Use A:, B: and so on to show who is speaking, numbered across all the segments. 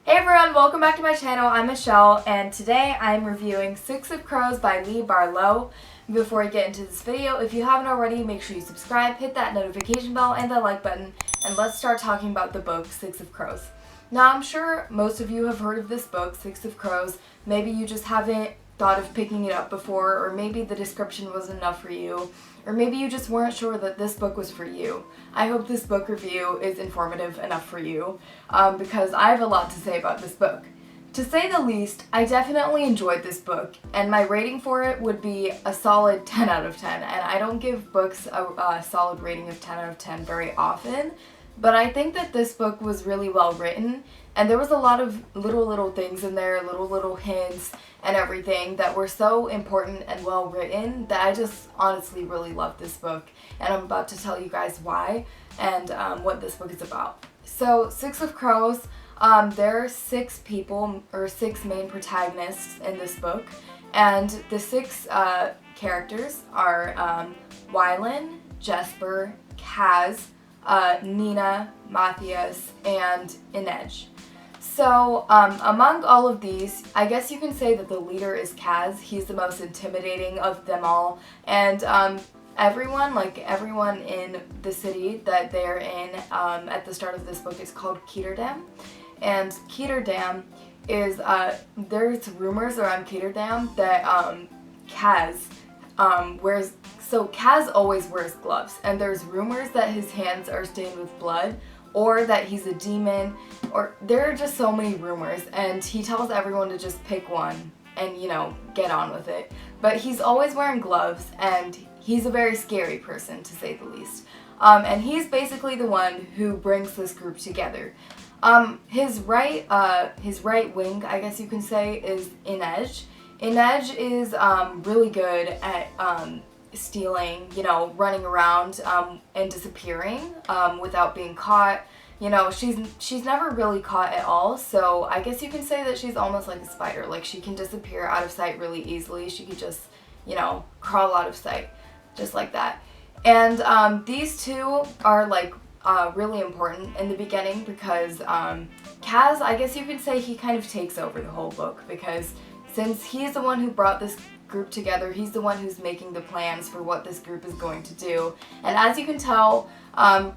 A: Hey everyone, welcome back to my channel. I'm Michelle, and today I'm reviewing Six of Crows by Leigh Barlow. Before I get into this video, if you haven't already, make sure you subscribe, hit that notification bell and that like button, and let's start talking about the book, Six of Crows. Now, I'm sure most of you have heard of this book, Six of Crows. Maybe you just haven't thought of picking it up before, or maybe the description wasn't enough for you, or maybe you just weren't sure that this book was for you. I hope this book review is informative enough for you, because I have a lot to say about this book. To say the least, I definitely enjoyed this book, and my rating for it would be a solid 10 out of 10, and I don't give books a solid rating of 10 out of 10 very often, but I think that this book was really well written, and there was a lot of little things in there, little hints and everything that were so important and well written that I just honestly really loved this book, and I'm about to tell you guys why and what this book is about. So, Six of Crows, there are six people, or six main protagonists in this book, and the six characters are Wylan, Jesper, Kaz, Nina, Matthias, and Inej. So, among all of these, I guess you can say that the leader is Kaz. He's the most intimidating of them all, and everyone in the city that they're in at the start of this book is called Ketterdam, and Ketterdam is, there's rumors around Ketterdam that Kaz wears, so Kaz always wears gloves, and there's rumors that his hands are stained with blood, or that he's a demon, or there are just so many rumors, and he tells everyone to just pick one and, you know, get on with it. But he's always wearing gloves, and he's a very scary person, to say the least. And he's basically the one who brings this group together. His right wing, I guess you can say, is Inej. Inej is really good at stealing, you know, running around and disappearing without being caught. You know, she's never really caught at all, so I guess you can say that she's almost like a spider. Like, she can disappear out of sight really easily. She could just, you know, crawl out of sight just like that. And these two are like really important in the beginning because Kaz, I guess you could say, he kind of takes over the whole book, because since he's the one who brought this group together, he's the one who's making the plans for what this group is going to do. And as you can tell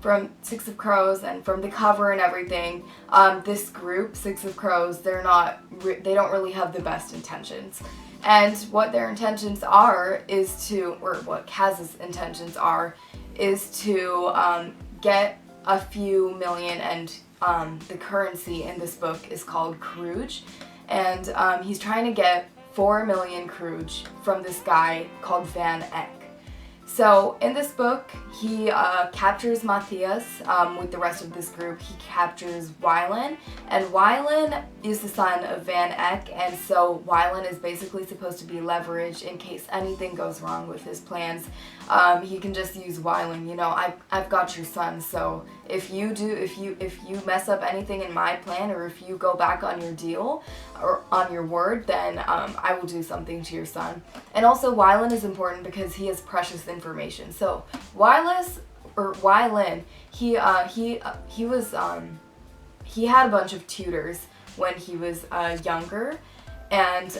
A: from Six of Crows and from the cover and everything, this group, Six of Crows, they don't really have the best intentions. And what their intentions are is to, or what Kaz's intentions are, is to get a few million, and the currency in this book is called Kruge. And he's trying to get 4 million Kruge from this guy called Van Eck. So in this book, he captures Matthias with the rest of this group. He captures Wylan, and Wylan is the son of Van Eck, and so Wylan is basically supposed to be leverage in case anything goes wrong with his plans. He can just use Wylan. You know, I've got your son, so if you mess up anything in my plan, or if you go back on your deal or on your word, then I will do something to your son. And also, Wylan is important because he has precious information. So Wylan, he had a bunch of tutors when he was younger, and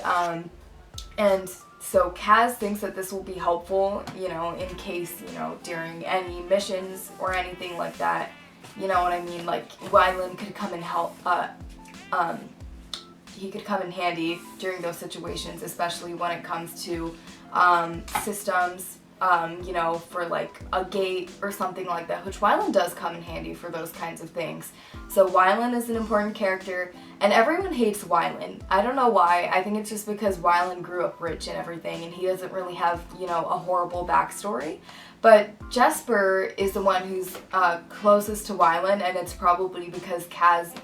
A: so Kaz thinks that this will be helpful, you know, in case, you know, during any missions or anything like that. You know what I mean? Like, Wylan could come and help, he could come in handy during those situations, especially when it comes to systems, you know, for like a gate or something like that, which Wylan does come in handy for those kinds of things. So Wylan is an important character, and everyone hates Wylan. I don't know why. I think it's just because Wylan grew up rich and everything, and he doesn't really have, you know, a horrible backstory. But Jesper is the one who's closest to Wylan, and it's probably because Kaz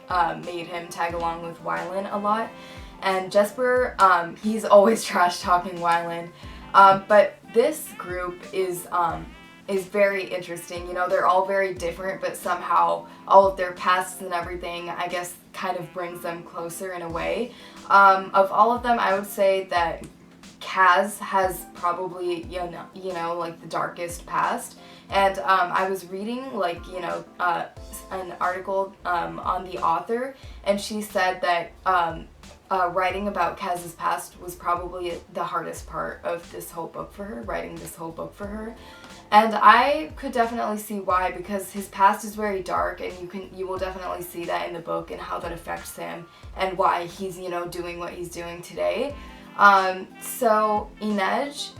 A: made him tag along with Wylan a lot. And Jesper, he's always trash-talking Wylan. But this group is very interesting. You know, they're all very different, but somehow all of their pasts and everything, I guess, kind of brings them closer in a way. Of all of them, I would say that Kaz has probably, you know, like the darkest past. And I was reading, like, you know, an article on the author, and she said that writing about Kaz's past was probably the hardest part of this whole book for her, writing this whole book for her. And I could definitely see why, because his past is very dark, and you will definitely see that in the book and how that affects him and why he's, you know, doing what he's doing today. So Inej,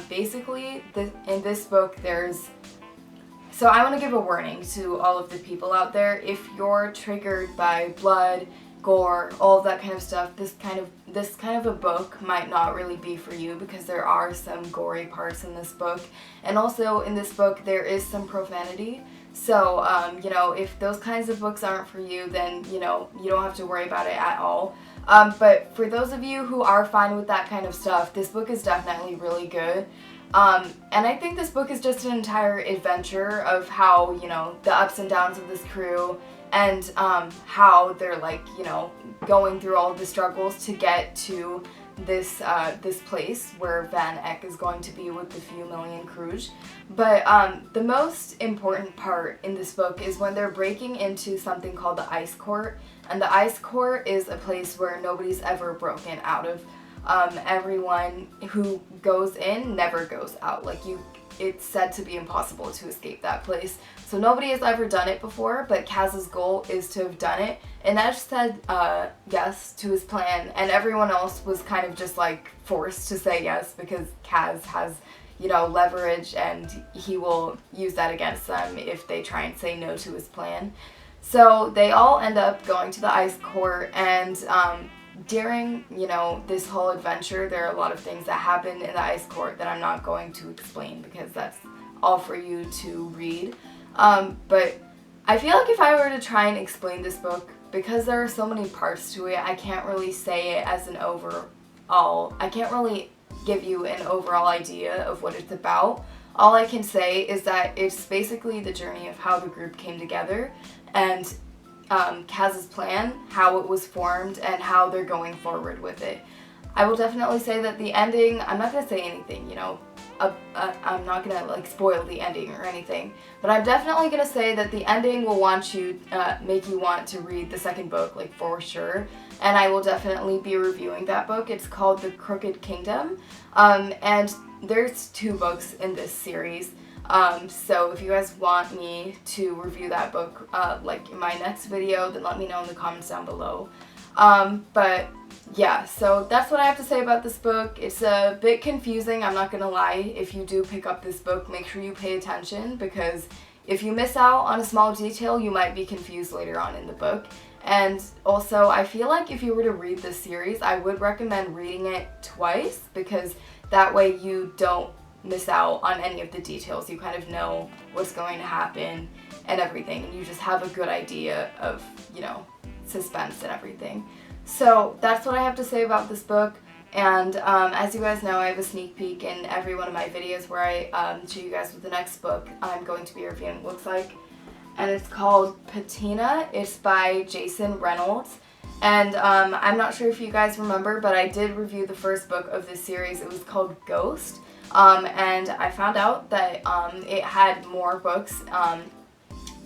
A: basically in this book so I want to give a warning to all of the people out there. If you're triggered by blood, gore, all of that kind of stuff, this kind of a book might not really be for you, because there are some gory parts in this book, and also in this book there is some profanity. So you know, if those kinds of books aren't for you, then you know, you don't have to worry about it at all. But for those of you who are fine with that kind of stuff, this book is definitely really good. And I think this book is just an entire adventure of how, you know, the ups and downs of this crew, and how they're, like, you know, going through all of the struggles to get to this place where Van Eck is going to be with the few million Kruj. But the most important part in this book is when they're breaking into something called the Ice Court. And the Ice Court is a place where nobody's ever broken out of. Everyone who goes in never goes out. Like, it's said to be impossible to escape that place. So nobody has ever done it before, but Kaz's goal is to have done it. And Inej said yes to his plan, and everyone else was kind of just like forced to say yes, because Kaz has, you know, leverage, and he will use that against them if they try and say no to his plan. So they all end up going to the Ice Court, and during, you know, this whole adventure, there are a lot of things that happen in the Ice Court that I'm not going to explain, because that's all for you to read. But I feel like if I were to try and explain this book, because there are so many parts to it, I can't really say it as an overall, I can't really give you an overall idea of what it's about. All I can say is that it's basically the journey of how the group came together, and Kaz's plan, how it was formed, and how they're going forward with it. I will definitely say that the ending, I'm not going to say anything, you know, I'm not going to, like, spoil the ending or anything, but I'm definitely going to say that the ending will make you want to read the second book, like, for sure, and I will definitely be reviewing that book. It's called The Crooked Kingdom, and there's 2 books in this series. So if you guys want me to review that book, like, in my next video, then let me know in the comments down below. But yeah, so that's what I have to say about this book. It's a bit confusing, I'm not gonna lie. If you do pick up this book, make sure you pay attention, because if you miss out on a small detail, you might be confused later on in the book. And also, I feel like if you were to read this series, I would recommend reading it twice, because that way you don't miss out on any of the details. You kind of know what's going to happen and everything, and you just have a good idea of, you know, suspense and everything. So that's what I have to say about this book. And as you guys know, I have a sneak peek in every one of my videos where I show you guys what the next book I'm going to be reviewing looks like, and it's called Patina. It's by Jason Reynolds. And I'm not sure if you guys remember, but I did review the first book of this series. It was called Ghost. And I found out that it had more books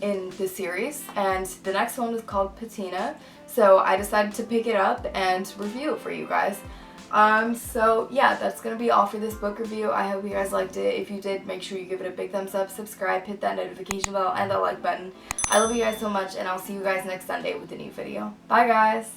A: in the series, and the next one was called Patina, so I decided to pick it up and review it for you guys. So yeah, that's gonna be all for this book review. I hope you guys liked it. If you did, make sure you give it a big thumbs up, subscribe, hit that notification bell, and the like button. I love you guys so much, and I'll see you guys next Sunday with a new video. Bye guys!